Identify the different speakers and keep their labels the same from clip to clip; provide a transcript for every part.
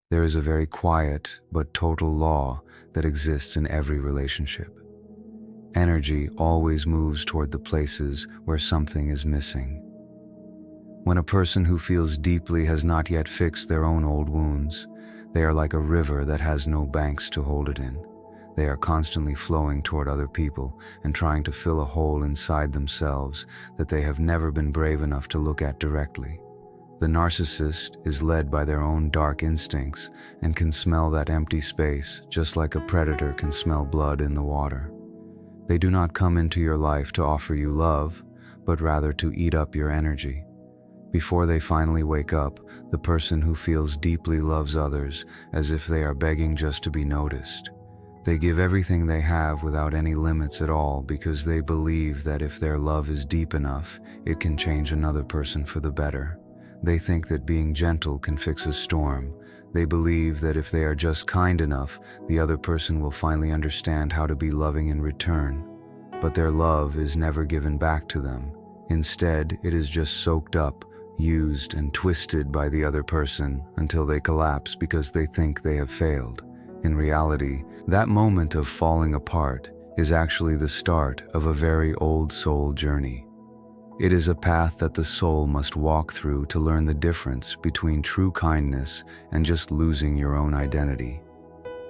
Speaker 1: There is a very quiet but total law that exists in every relationship. Energy always moves toward the places where something is missing. When a person who feels deeply has not yet fixed their own old wounds, they are like a river that has no banks to hold it in. They are constantly flowing toward other people and trying to fill a hole inside themselves that they have never been brave enough to look at directly. The narcissist is led by their own dark instincts and can smell that empty space just like a predator can smell blood in the water. They do not come into your life to offer you love, but rather to eat up your energy. Before they finally wake up, the person who feels deeply loves others as if they are begging just to be noticed. They give everything they have without any limits at all because they believe that if their love is deep enough, it can change another person for the better. They think that being gentle can fix a storm. They believe that if they are just kind enough, the other person will finally understand how to be loving in return. But their love is never given back to them. Instead, it is just soaked up, used, and twisted by the other person until they collapse because they think they have failed. In reality, that moment of falling apart is actually the start of a very old soul journey. It is a path that the soul must walk through to learn the difference between true kindness and just losing your own identity.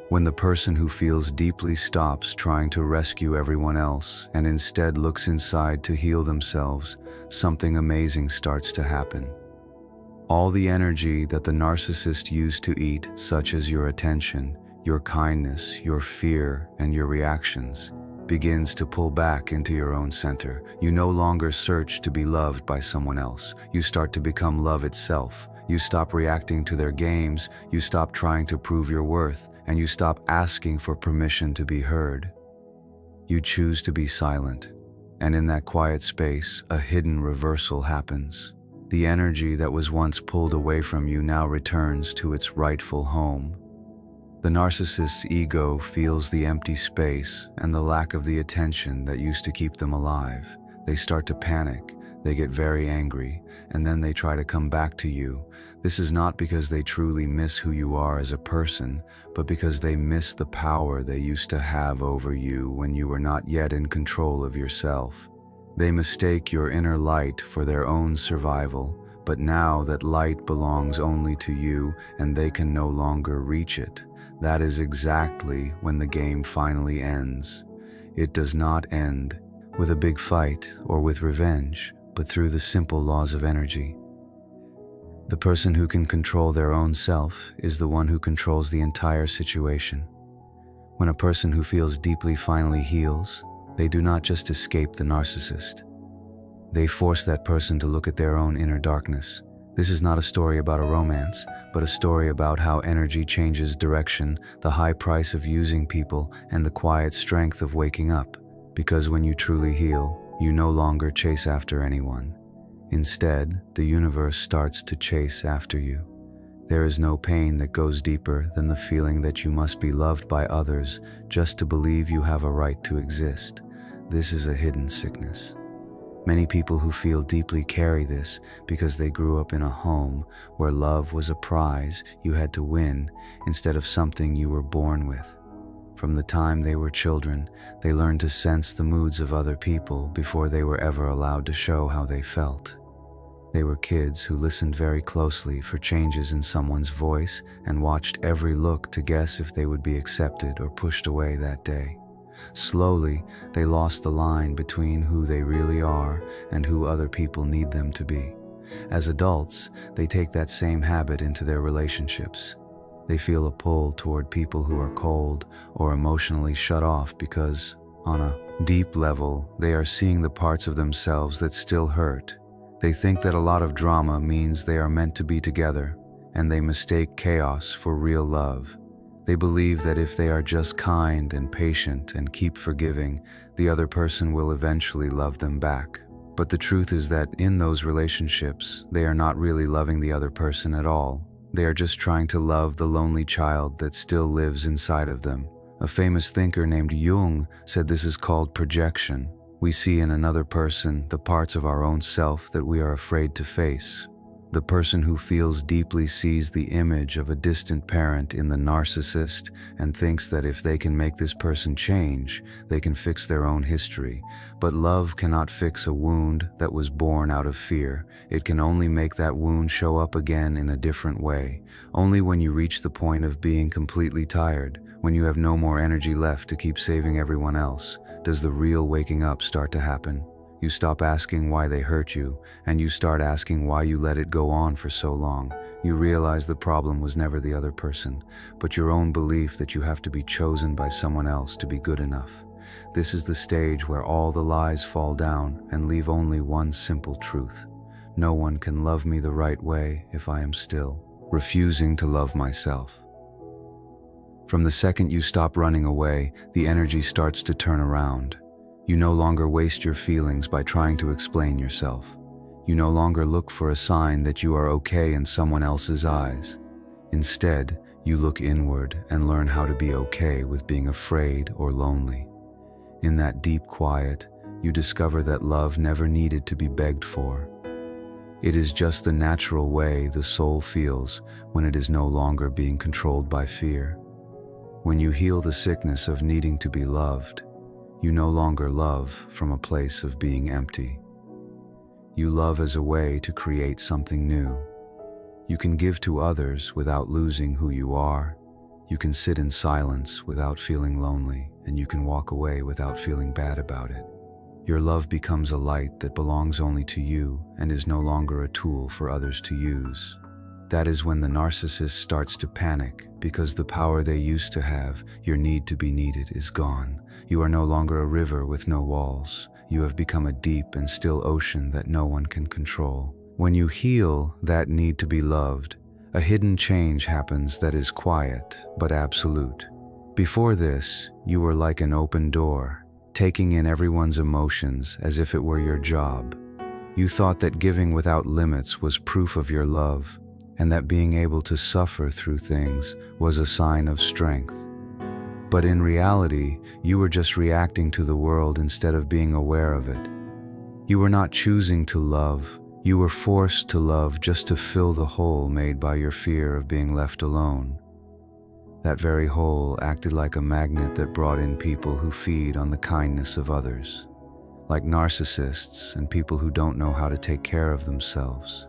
Speaker 1: When the person who feels deeply stops trying to rescue everyone else and instead looks inside to heal themselves, something amazing starts to happen. All the energy that the narcissist used to eat, such as your attention, your kindness, your fear, and your reactions, begins to pull back into your own center. You no longer search to be loved by someone else. You start to become love itself. You stop reacting to their games, you stop trying to prove your worth, and you stop asking for permission to be heard. You choose to be silent, and in that quiet space, a hidden reversal happens. The energy that was once pulled away from you now returns to its rightful home. The narcissist's ego feels the empty space and the lack of the attention that used to keep them alive. They start to panic, they get very angry, and then they try to come back to you. This is not because they truly miss who you are as a person, but because they miss the power they used to have over you when you were not yet in control of yourself. They mistake your inner light for their own survival, but now that light belongs only to you and they can no longer reach it, that is exactly when the game finally ends. It does not end with a big fight or with revenge, but through the simple laws of energy. The person who can control their own self is the one who controls the entire situation. When a person who feels deeply finally heals, they do not just escape the narcissist. They force that person to look at their own inner darkness. This is not a story about a romance, but a story about how energy changes direction, the high price of using people, and the quiet strength of waking up. Because when you truly heal, you no longer chase after anyone. Instead, the universe starts to chase after you. There is no pain that goes deeper than the feeling that you must be loved by others just to believe you have a right to exist. This is a hidden sickness. Many people who feel deeply carry this because they grew up in a home where love was a prize you had to win instead of something you were born with. From the time they were children, they learned to sense the moods of other people before they were ever allowed to show how they felt. They were kids who listened very closely for changes in someone's voice and watched every look to guess if they would be accepted or pushed away that day. Slowly, they lost the line between who they really are and who other people need them to be. As adults, they take that same habit into their relationships. They feel a pull toward people who are cold or emotionally shut off because, on a deep level, they are seeing the parts of themselves that still hurt. They think that a lot of drama means they are meant to be together, and they mistake chaos for real love. They believe that if they are just kind and patient and keep forgiving, the other person will eventually love them back. But the truth is that in those relationships, they are not really loving the other person at all. They are just trying to love the lonely child that still lives inside of them. A famous thinker named Jung said this is called projection. We see in another person the parts of our own self that we are afraid to face. The person who feels deeply sees the image of a distant parent in the narcissist and thinks that if they can make this person change, they can fix their own history. But love cannot fix a wound that was born out of fear. It can only make that wound show up again in a different way. Only when you reach the point of being completely tired, when you have no more energy left to keep saving everyone else, does the real waking up start to happen. You stop asking why they hurt you, and you start asking why you let it go on for so long. You realize the problem was never the other person, but your own belief that you have to be chosen by someone else to be good enough. This is the stage where all the lies fall down and leave only one simple truth. No one can love me the right way if I am still refusing to love myself. From the second you stop running away, the energy starts to turn around. You no longer waste your feelings by trying to explain yourself. You no longer look for a sign that you are okay in someone else's eyes. Instead, you look inward and learn how to be okay with being afraid or lonely. In that deep quiet, you discover that love never needed to be begged for. It is just the natural way the soul feels when it is no longer being controlled by fear. When you heal the sickness of needing to be loved, you no longer love from a place of being empty. You love as a way to create something new. You can give to others without losing who you are. You can sit in silence without feeling lonely, and you can walk away without feeling bad about it. Your love becomes a light that belongs only to you and is no longer a tool for others to use. That is when the narcissist starts to panic because the power they used to have, your need to be needed, is gone. You are no longer a river with no walls. You have become a deep and still ocean that no one can control. When you heal that need to be loved, a hidden change happens that is quiet but absolute. Before this, you were like an open door, taking in everyone's emotions as if it were your job. You thought that giving without limits was proof of your love, and that being able to suffer through things was a sign of strength. But in reality, you were just reacting to the world instead of being aware of it. You were not choosing to love, you were forced to love just to fill the hole made by your fear of being left alone. That very hole acted like a magnet that brought in people who feed on the kindness of others, like narcissists and people who don't know how to take care of themselves.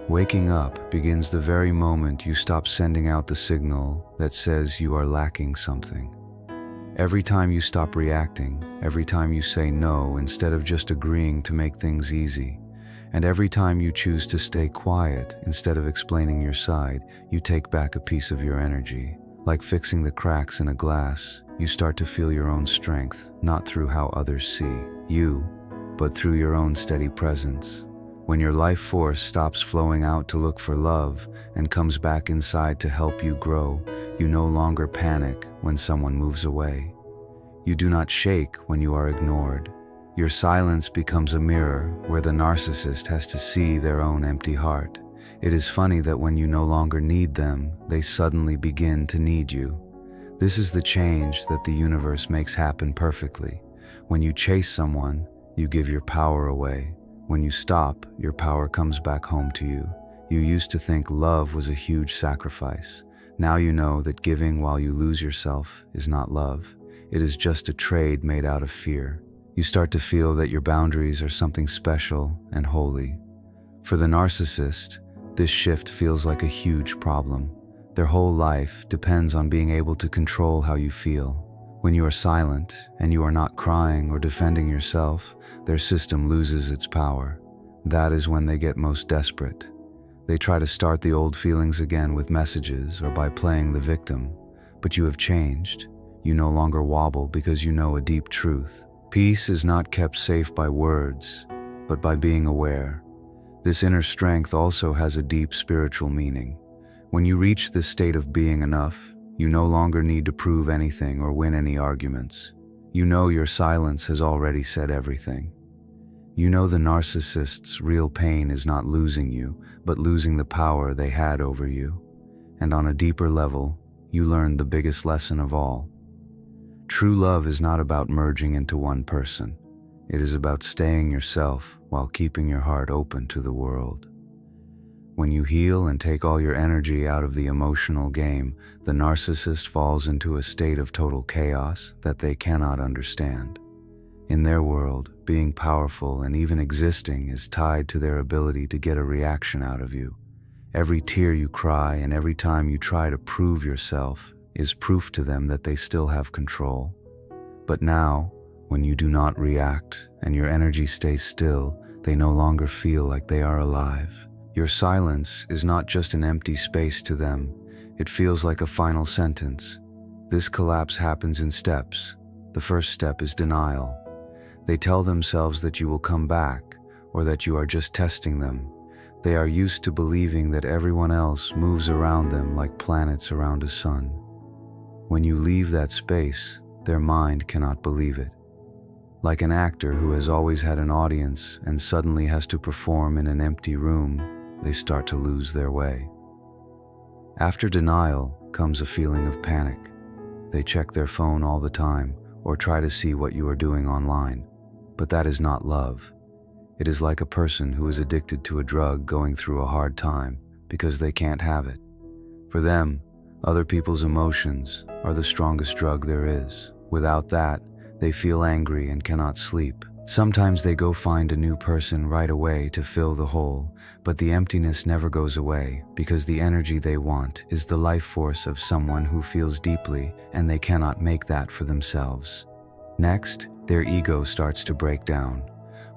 Speaker 1: Waking up begins the very moment you stop sending out the signal that says you are lacking something. Every time you stop reacting, every time you say no instead of just agreeing to make things easy, and every time you choose to stay quiet instead of explaining your side, you take back a piece of your energy. Like fixing the cracks in a glass, you start to feel your own strength, not through how others see you, but through your own steady presence. When your life force stops flowing out to look for love and comes back inside to help you grow, you no longer panic when someone moves away. You do not shake when you are ignored. Your silence becomes a mirror where the narcissist has to see their own empty heart. It is funny that when you no longer need them, they suddenly begin to need you. This is the change that the universe makes happen perfectly. When you chase someone, you give your power away. When you stop, your power comes back home to you. You used to think love was a huge sacrifice. Now you know that giving while you lose yourself is not love. It is just a trade made out of fear. You start to feel that your boundaries are something special and holy. For the narcissist, this shift feels like a huge problem. Their whole life depends on being able to control how you feel. When you are silent and you are not crying or defending yourself, their system loses its power. That is when they get most desperate. They try to start the old feelings again with messages or by playing the victim. But you have changed. You no longer wobble because you know a deep truth. Peace is not kept safe by words, but by being aware. This inner strength also has a deep spiritual meaning. When you reach this state of being enough, you no longer need to prove anything or win any arguments. You know your silence has already said everything. You know the narcissist's real pain is not losing you, but losing the power they had over you. And on a deeper level, you learn the biggest lesson of all. True love is not about merging into one person. It is about staying yourself while keeping your heart open to the world. When you heal and take all your energy out of the emotional game, the narcissist falls into a state of total chaos that they cannot understand. In their world, being powerful and even existing is tied to their ability to get a reaction out of you. Every tear you cry and every time you try to prove yourself is proof to them that they still have control. But now, when you do not react and your energy stays still, they no longer feel like they are alive. Your silence is not just an empty space to them, it feels like a final sentence. This collapse happens in steps. The first step is denial. They tell themselves that you will come back, or that you are just testing them. They are used to believing that everyone else moves around them like planets around a sun. When you leave that space, their mind cannot believe it. Like an actor who has always had an audience and suddenly has to perform in an empty room, they start to lose their way. After denial comes a feeling of panic. They check their phone all the time or try to see what you are doing online. But that is not love. It is like a person who is addicted to a drug going through a hard time because they can't have it. For them, other people's emotions are the strongest drug there is. Without that, they feel angry and cannot sleep. Sometimes they go find a new person right away to fill the hole, but the emptiness never goes away because the energy they want is the life force of someone who feels deeply, and they cannot make that for themselves. Next, their ego starts to break down.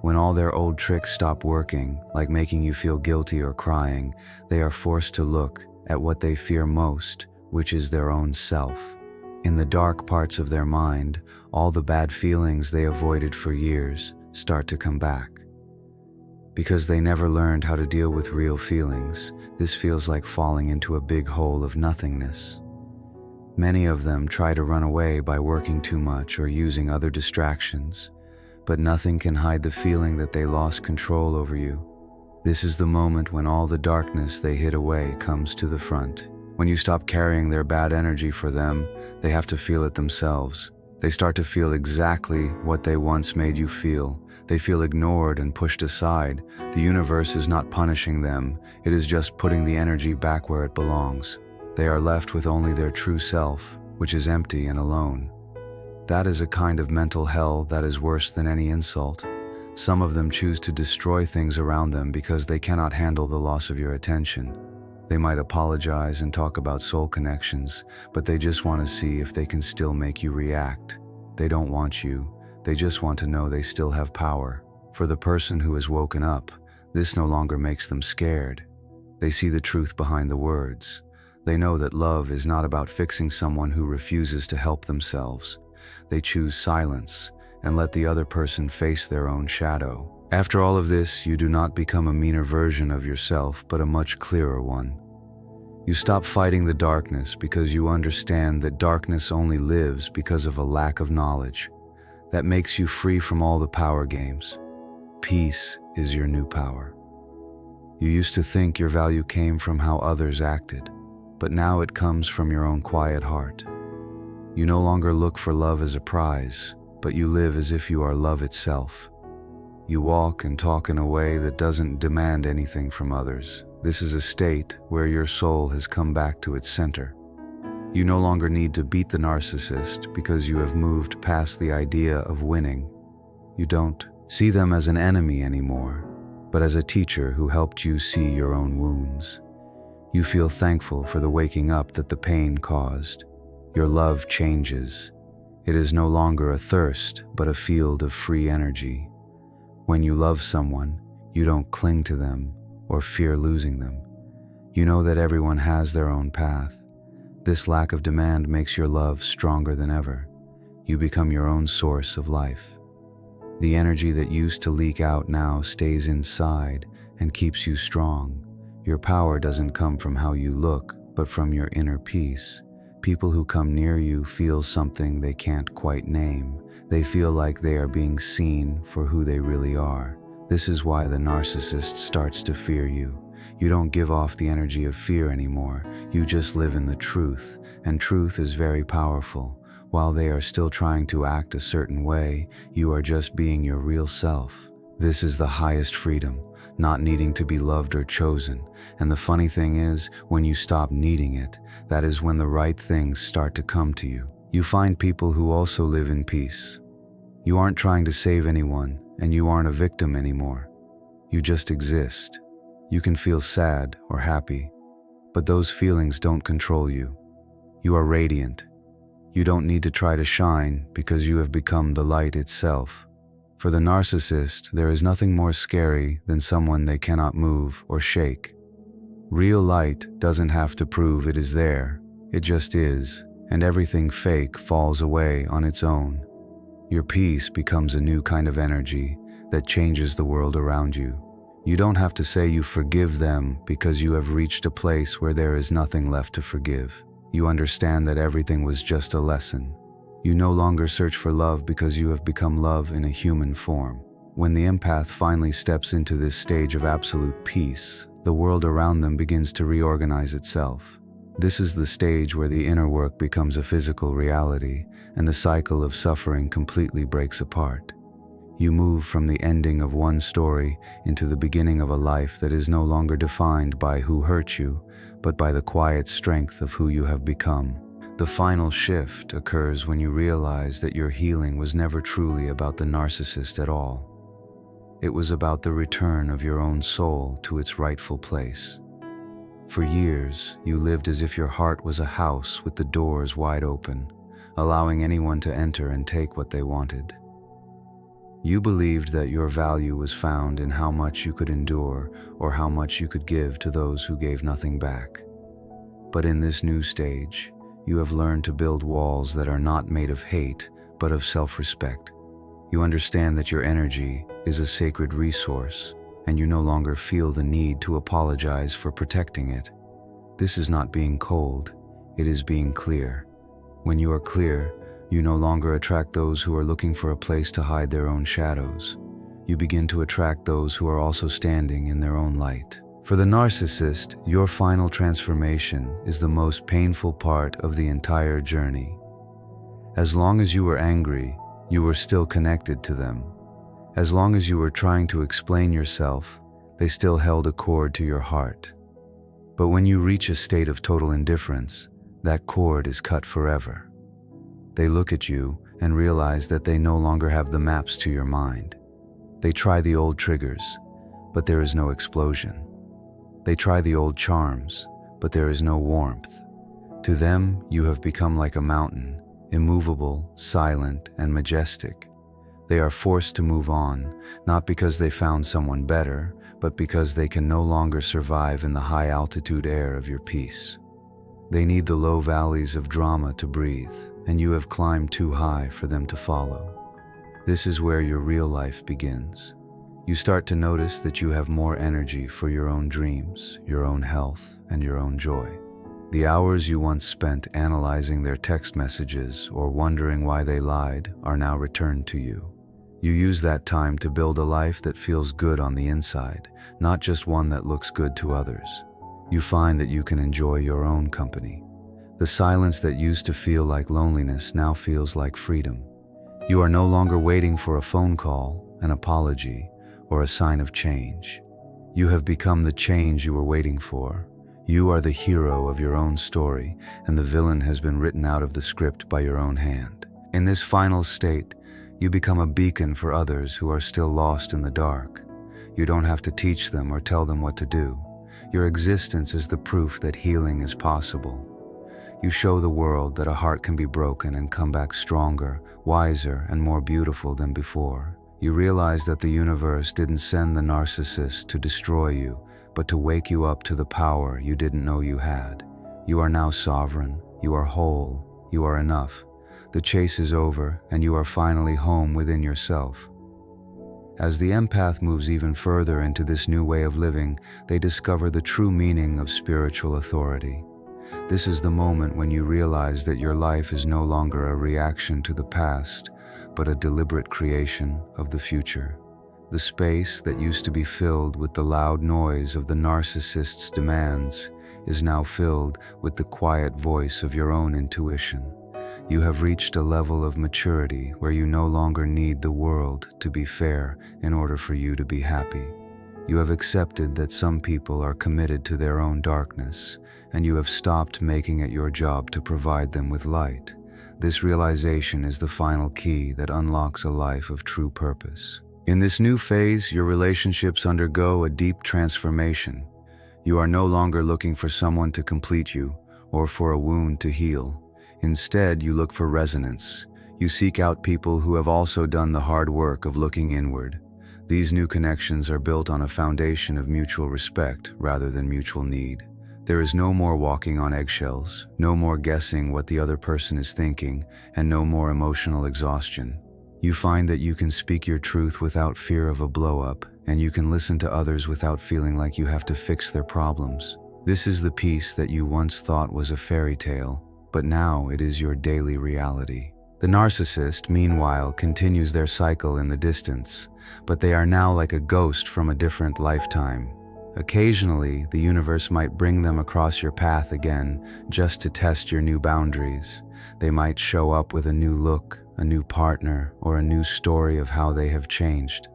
Speaker 1: When all their old tricks stop working, like making you feel guilty or crying, they are forced to look at what they fear most, which is their own self. In the dark parts of their mind, all the bad feelings they avoided for years start to come back. Because they never learned how to deal with real feelings, this feels like falling into a big hole of nothingness. Many of them try to run away by working too much or using other distractions, but nothing can hide the feeling that they lost control over you. This is the moment when all the darkness they hid away comes to the front. When you stop carrying their bad energy for them, they have to feel it themselves. They start to feel exactly what they once made you feel. They feel ignored and pushed aside. The universe is not punishing them. It is just putting the energy back where it belongs. They are left with only their true self, which is empty and alone. That is a kind of mental hell that is worse than any insult. Some of them choose to destroy things around them because they cannot handle the loss of your attention. They might apologize and talk about soul connections, but they just want to see if they can still make you react. They don't want you. They just want to know they still have power. For the person who has woken up, this no longer makes them scared. They see the truth behind the words. They know that love is not about fixing someone who refuses to help themselves. They choose silence and let the other person face their own shadow. After all of this, you do not become a meaner version of yourself, but a much clearer one. You stop fighting the darkness because you understand that darkness only lives because of a lack of knowledge. That makes you free from all the power games. Peace is your new power. You used to think your value came from how others acted, but now it comes from your own quiet heart. You no longer look for love as a prize, but you live as if you are love itself. You walk and talk in a way that doesn't demand anything from others. This is a state where your soul has come back to its center. You no longer need to beat the narcissist because you have moved past the idea of winning. You don't see them as an enemy anymore, but as a teacher who helped you see your own wounds. You feel thankful for the waking up that the pain caused. Your love changes. It is no longer a thirst, but a field of free energy. When you love someone, you don't cling to them or fear losing them. You know that everyone has their own path. This lack of demand makes your love stronger than ever. You become your own source of life. The energy that used to leak out now stays inside and keeps you strong. Your power doesn't come from how you look, but from your inner peace. People who come near you feel something they can't quite name. They feel like they are being seen for who they really are. This is why the narcissist starts to fear you. You don't give off the energy of fear anymore. You just live in the truth, and truth is very powerful. While they are still trying to act a certain way, you are just being your real self. This is the highest freedom. not needing to be loved or chosen. And the funny thing is, when you stop needing it, that is when the right things start to come to you. You find people who also live in peace. You aren't trying to save anyone, and you aren't a victim anymore. You just exist. You can feel sad or happy, but those feelings don't control you. You are radiant. You don't need to try to shine because you have become the light itself. For the narcissist, there is nothing more scary than someone they cannot move or shake. Real light doesn't have to prove it is there, it just is, and everything fake falls away on its own. Your peace becomes a new kind of energy that changes the world around you. You don't have to say you forgive them because you have reached a place where there is nothing left to forgive. You understand that everything was just a lesson. You no longer search for love because you have become love in a human form. When the empath finally steps into this stage of absolute peace, the world around them begins to reorganize itself. This is the stage where the inner work becomes a physical reality and the cycle of suffering completely breaks apart. You move from the ending of one story into the beginning of a life that is no longer defined by who hurt you, but by the quiet strength of who you have become. The final shift occurs when you realize that your healing was never truly about the narcissist at all. It was about the return of your own soul to its rightful place. For years, you lived as if your heart was a house with the doors wide open, allowing anyone to enter and take what they wanted. You believed that your value was found in how much you could endure or how much you could give to those who gave nothing back. But in this new stage, you have learned to build walls that are not made of hate, but of self-respect. You understand that your energy is a sacred resource, and you no longer feel the need to apologize for protecting it. This is not being cold, it is being clear. When you are clear, you no longer attract those who are looking for a place to hide their own shadows. You begin to attract those who are also standing in their own light. For the narcissist, your final transformation is the most painful part of the entire journey. As long as you were angry, you were still connected to them. As long as you were trying to explain yourself, they still held a cord to your heart. But when you reach a state of total indifference, that cord is cut forever. They look at you and realize that they no longer have the maps to your mind. They try the old triggers, but there is no explosion. They try the old charms, but there is no warmth. To them, you have become like a mountain, immovable, silent, and majestic. They are forced to move on, not because they found someone better, but because they can no longer survive in the high-altitude air of your peace. They need the low valleys of drama to breathe, and you have climbed too high for them to follow. This is where your real life begins. You start to notice that you have more energy for your own dreams, your own health, and your own joy. The hours you once spent analyzing their text messages or wondering why they lied are now returned to you. You use that time to build a life that feels good on the inside, not just one that looks good to others. You find that you can enjoy your own company. The silence that used to feel like loneliness now feels like freedom. You are no longer waiting for a phone call, an apology, or a sign of change. You have become the change you were waiting for. You are the hero of your own story, and the villain has been written out of the script by your own hand. In this final state, you become a beacon for others who are still lost in the dark. You don't have to teach them or tell them what to do. Your existence is the proof that healing is possible. You show the world that a heart can be broken and come back stronger, wiser, and more beautiful than before. You realize that the universe didn't send the narcissist to destroy you, but to wake you up to the power you didn't know you had. You are now sovereign, you are whole, you are enough. The chase is over, and you are finally home within yourself. As the empath moves even further into this new way of living, they discover the true meaning of spiritual authority. This is the moment when you realize that your life is no longer a reaction to the past, but a deliberate creation of the future. The space that used to be filled with the loud noise of the narcissist's demands is now filled with the quiet voice of your own intuition. You have reached a level of maturity where you no longer need the world to be fair in order for you to be happy. You have accepted that some people are committed to their own darkness, and you have stopped making it your job to provide them with light. This realization is the final key that unlocks a life of true purpose. In this new phase, your relationships undergo a deep transformation. You are no longer looking for someone to complete you or for a wound to heal. Instead, you look for resonance. You seek out people who have also done the hard work of looking inward. These new connections are built on a foundation of mutual respect rather than mutual need. There is no more walking on eggshells, no more guessing what the other person is thinking, and no more emotional exhaustion. You find that you can speak your truth without fear of a blow-up, and you can listen to others without feeling like you have to fix their problems. This is the peace that you once thought was a fairy tale, but now it is your daily reality. The narcissist, meanwhile, continues their cycle in the distance, but they are now like a ghost from a different lifetime. Occasionally, the universe might bring them across your path again just to test your new boundaries. They might show up with a new look, a new partner, or a new story of how they have changed.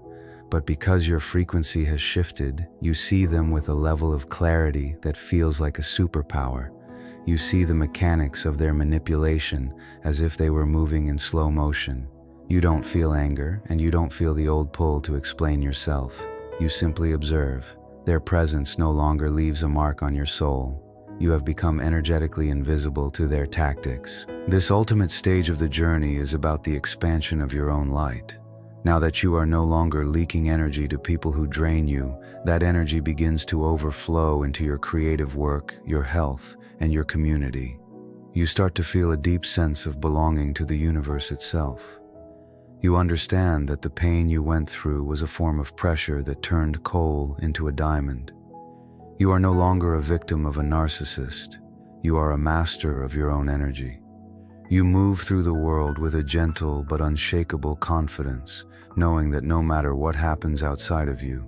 Speaker 1: But because your frequency has shifted, you see them with a level of clarity that feels like a superpower. You see the mechanics of their manipulation as if they were moving in slow motion. You don't feel anger, and you don't feel the old pull to explain yourself. You simply observe. Their presence no longer leaves a mark on your soul. You have become energetically invisible to their tactics. This ultimate stage of the journey is about the expansion of your own light. Now that you are no longer leaking energy to people who drain you, that energy begins to overflow into your creative work, your health, and your community. You start to feel a deep sense of belonging to the universe itself. You understand that the pain you went through was a form of pressure that turned coal into a diamond. You are no longer a victim of a narcissist. You are a master of your own energy. You move through the world with a gentle but unshakable confidence, knowing that no matter what happens outside of you,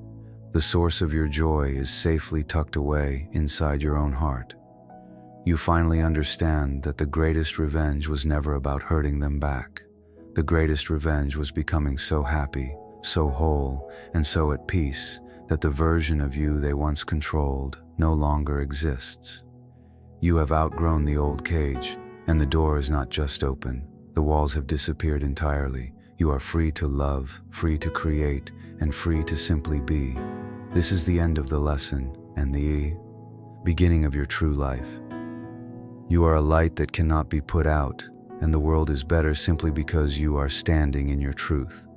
Speaker 1: the source of your joy is safely tucked away inside your own heart. You finally understand that the greatest revenge was never about hurting them back. The greatest revenge was becoming so happy, so whole, and so at peace that the version of you they once controlled no longer exists. You have outgrown the old cage, and the door is not just open. The walls have disappeared entirely. You are free to love, free to create, and free to simply be. This is the end of the lesson and the beginning of your true life. You are a light that cannot be put out, and the world is better simply because you are standing in your truth.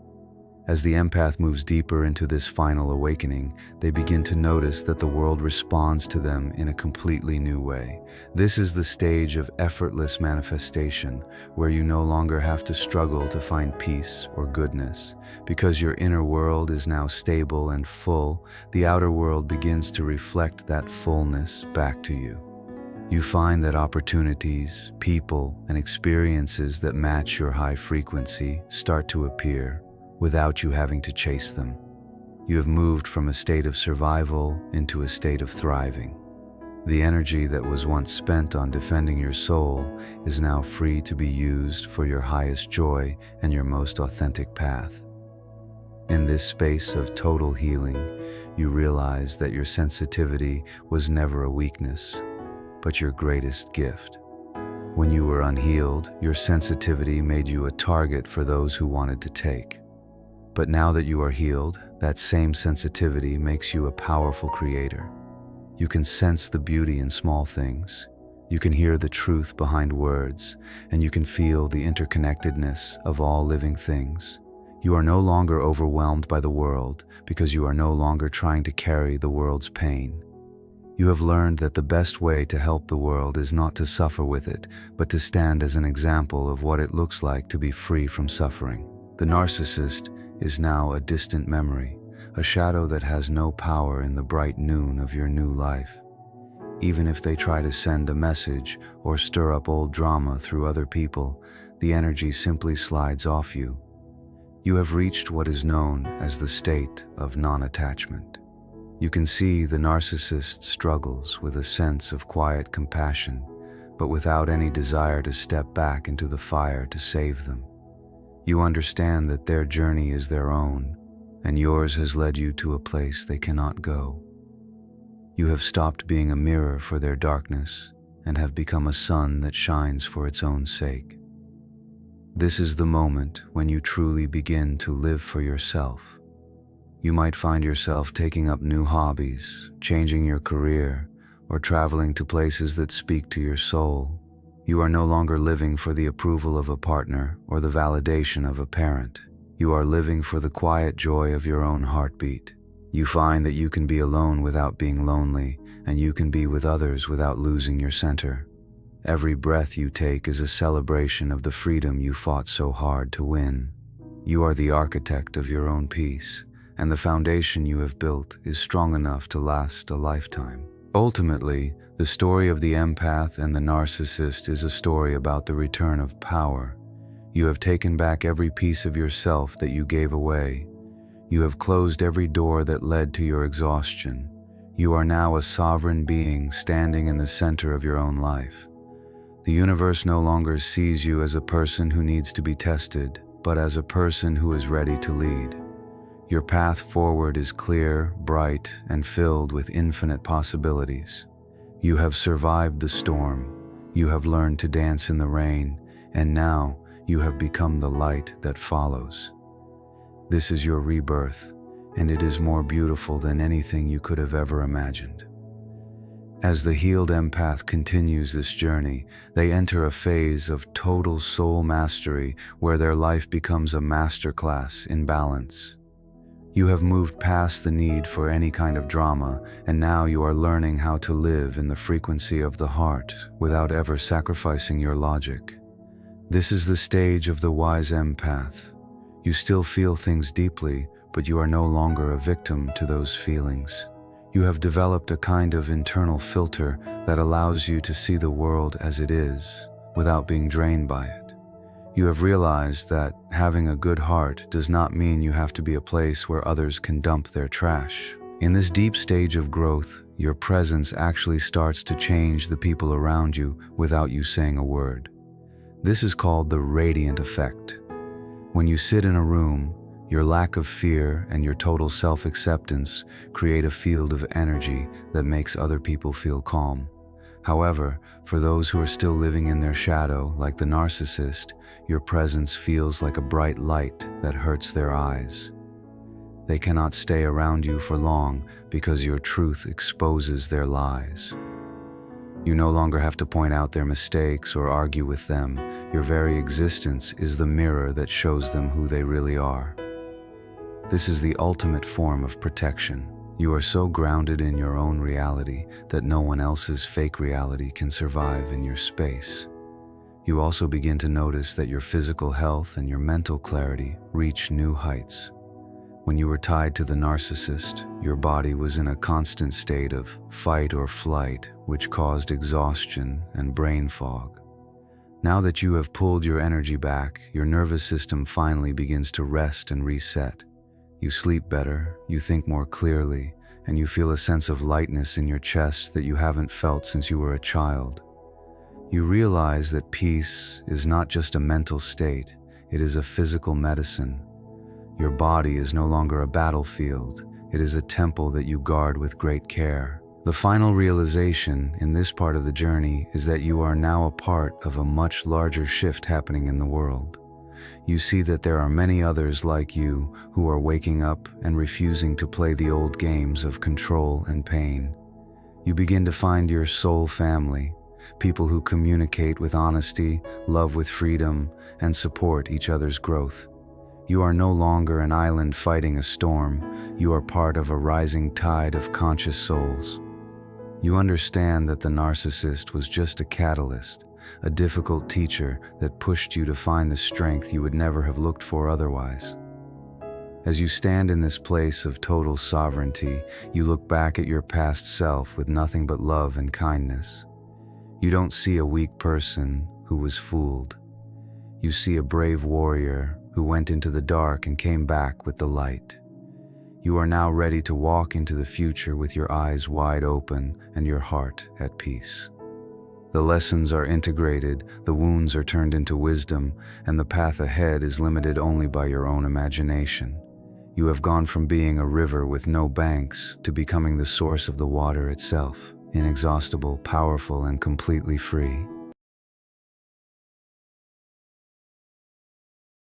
Speaker 1: As the empath moves deeper into this final awakening, they begin to notice that the world responds to them in a completely new way. This is the stage of effortless manifestation, where you no longer have to struggle to find peace or goodness. Because your inner world is now stable and full, the outer world begins to reflect that fullness back to you. You find that opportunities, people, and experiences that match your high frequency start to appear without you having to chase them. You have moved from a state of survival into a state of thriving. The energy that was once spent on defending your soul is now free to be used for your highest joy and your most authentic path. In this space of total healing, you realize that your sensitivity was never a weakness, but your greatest gift. When you were unhealed, your sensitivity made you a target for those who wanted to take. But now that you are healed, that same sensitivity makes you a powerful creator. You can sense the beauty in small things. You can hear the truth behind words, and you can feel the interconnectedness of all living things. You are no longer overwhelmed by the world because you are no longer trying to carry the world's pain. You have learned that the best way to help the world is not to suffer with it, but to stand as an example of what it looks like to be free from suffering. The narcissist is now a distant memory, a shadow that has no power in the bright noon of your new life. Even if they try to send a message or stir up old drama through other people, the energy simply slides off you. You have reached what is known as the state of non-attachment. You can see the narcissist struggles with a sense of quiet compassion, but without any desire to step back into the fire to save them. You understand that their journey is their own, and yours has led you to a place they cannot go. You have stopped being a mirror for their darkness and have become a sun that shines for its own sake. This is the moment when you truly begin to live for yourself. You might find yourself taking up new hobbies, changing your career, or traveling to places that speak to your soul. You are no longer living for the approval of a partner or the validation of a parent. You are living for the quiet joy of your own heartbeat. You find that you can be alone without being lonely, and you can be with others without losing your center. Every breath you take is a celebration of the freedom you fought so hard to win. You are the architect of your own peace, and the foundation you have built is strong enough to last a lifetime. Ultimately, the story of the empath and the narcissist is a story about the return of power. You have taken back every piece of yourself that you gave away. You have closed every door that led to your exhaustion. You are now a sovereign being standing in the center of your own life. The universe no longer sees you as a person who needs to be tested, but as a person who is ready to lead. Your path forward is clear, bright, and filled with infinite possibilities. You have survived the storm. You have learned to dance in the rain, and now you have become the light that follows. This is your rebirth, and it is more beautiful than anything you could have ever imagined. As the healed empath continues this journey, they enter a phase of total soul mastery where their life becomes a masterclass in balance. You have moved past the need for any kind of drama, and now you are learning how to live in the frequency of the heart without ever sacrificing your logic. This is the stage of the wise empath. You still feel things deeply, but you are no longer a victim to those feelings. You have developed a kind of internal filter that allows you to see the world as it is, without being drained by it. You have realized that having a good heart does not mean you have to be a place where others can dump their trash. In this deep stage of growth, your presence actually starts to change the people around you without you saying a word. This is called the radiant effect. When you sit in a room, your lack of fear and your total self-acceptance create a field of energy that makes other people feel calm. However, for those who are still living in their shadow, like the narcissist, your presence feels like a bright light that hurts their eyes. They cannot stay around you for long because your truth exposes their lies. You no longer have to point out their mistakes or argue with them. Your very existence is the mirror that shows them who they really are. This is the ultimate form of protection. You are so grounded in your own reality that no one else's fake reality can survive in your space. You also begin to notice that your physical health and your mental clarity reach new heights. When you were tied to the narcissist, your body was in a constant state of fight or flight, which caused exhaustion and brain fog. Now that you have pulled your energy back, your nervous system finally begins to rest and reset. You sleep better, you think more clearly, and you feel a sense of lightness in your chest that you haven't felt since you were a child. You realize that peace is not just a mental state, it is a physical medicine. Your body is no longer a battlefield, it is a temple that you guard with great care. The final realization in this part of the journey is that you are now a part of a much larger shift happening in the world. You see that there are many others like you who are waking up and refusing to play the old games of control and pain. You begin to find your soul family, people who communicate with honesty, love with freedom, and support each other's growth. You are no longer an island fighting a storm. You are part of a rising tide of conscious souls. You understand that the narcissist was just a catalyst, a difficult teacher that pushed you to find the strength you would never have looked for otherwise. As you stand in this place of total sovereignty, you look back at your past self with nothing but love and kindness. You don't see a weak person who was fooled. You see a brave warrior who went into the dark and came back with the light. You are now ready to walk into the future with your eyes wide open and your heart at peace. The lessons are integrated, the wounds are turned into wisdom, and the path ahead is limited only by your own imagination. You have gone from being a river with no banks to becoming the source of the water itself, inexhaustible, powerful, and completely free.